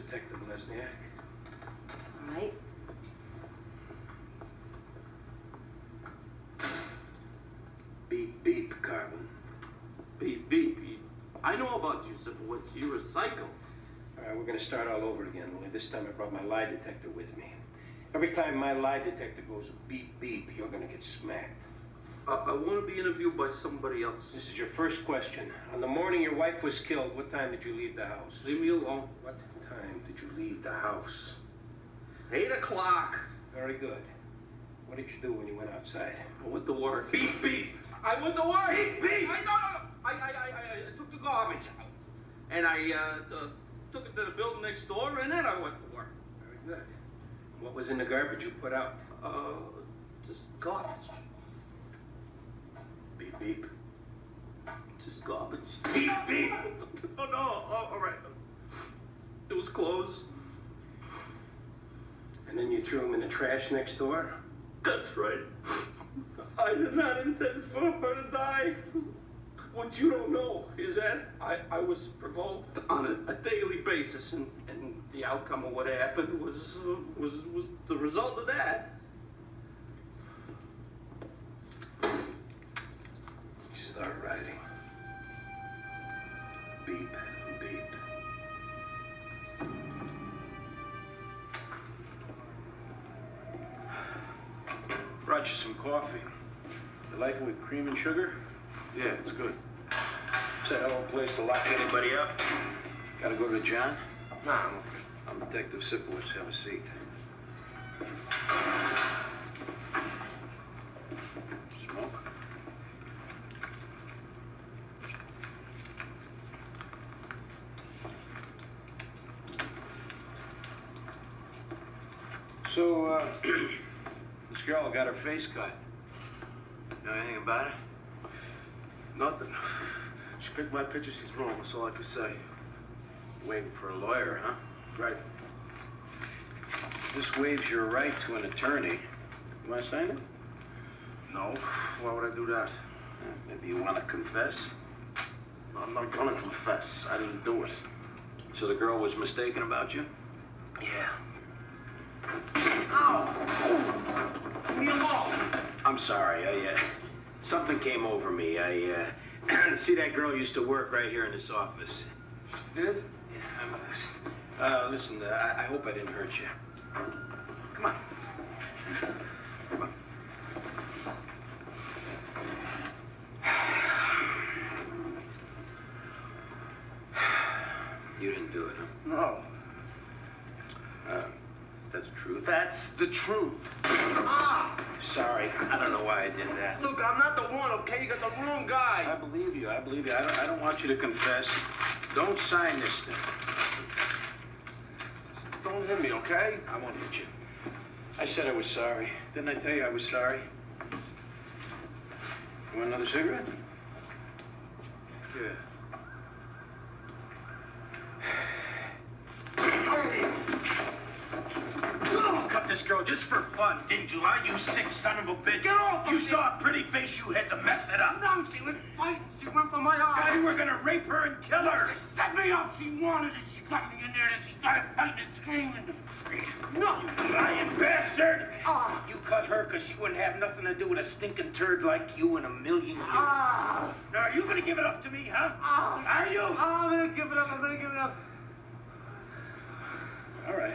Detective Lesniak. All right. Beep, beep, Carlin. Beep, beep. I know about you, Zipowitz. You're a psycho. All right, we're going to start all over again, only this time I brought my lie detector with me. Every time my lie detector goes beep, beep, you're going to get smacked. I want to be interviewed by somebody else. This is your first question. On the morning your wife was killed, what time did you leave the house? Leave me alone. What time did you leave the house? 8 o'clock. Very good. What did you do when you went outside? I went to work. Beep, beep. I went to work. Beep, beep. I took the garbage out. And I took it to the building next door, and then I went to work. Very good. What was in the garbage you put out? Just garbage. Beep, beep. Just garbage. Beep, beep. Oh, no. Oh, all right. It was clothes. And then you threw them in the trash next door? That's right. I did not intend for her to die. What you don't know is that I was provoked on a daily basis, and the outcome of what happened was the result of that. You start writing. Beep, beep. Brought you some coffee. You like it with cream and sugar? Yeah, it's good. It's a hell of a place to lock anybody up. Gotta go to John? Nah, I'm okay. I'm Detective Sipowitz. Have a seat. Smoke? So, this girl got her face cut. Know anything about it? Nothing. She picked my picture. She's wrong. That's all I can say. Waiting for a lawyer, huh? Right. This waives your right to an attorney. You want to sign it? No. Why would I do that? Maybe you want to confess? I'm not gonna confess. I didn't do it. So the girl was mistaken about you? Yeah. Ow! Leave me alone! I'm sorry. Something came over me. I see that girl used to work right here in this office. She did? Yeah, listen, I hope I didn't hurt you. Come on. Come on. You didn't do it, huh? No. That's the truth. That's the truth. Ah! Sorry, I don't know why I did that. Look, I'm not the one, okay? You got the wrong guy. I believe you. I don't want you to confess. Don't sign this thing. Don't hit me, okay? I won't hit you. I said I was sorry. Didn't I tell you I was sorry? You want another cigarette? Yeah. Cut this girl just for fun, didn't you, huh? You sick son of a bitch. Get off of You me. saw a pretty face you had to mess it up. No, she was fighting. She went for my eye. You were gonna rape her and kill her. She set me up. She wanted it. She got me in there and she started fighting and screaming. No. You lying bastard. Ah. You cut her because she wouldn't have nothing to do with a stinking turd like you in a million years. Ah. Now, are you gonna give it up to me, huh? Ah. Are you? I'm gonna give it up. I'm gonna give it up. All right.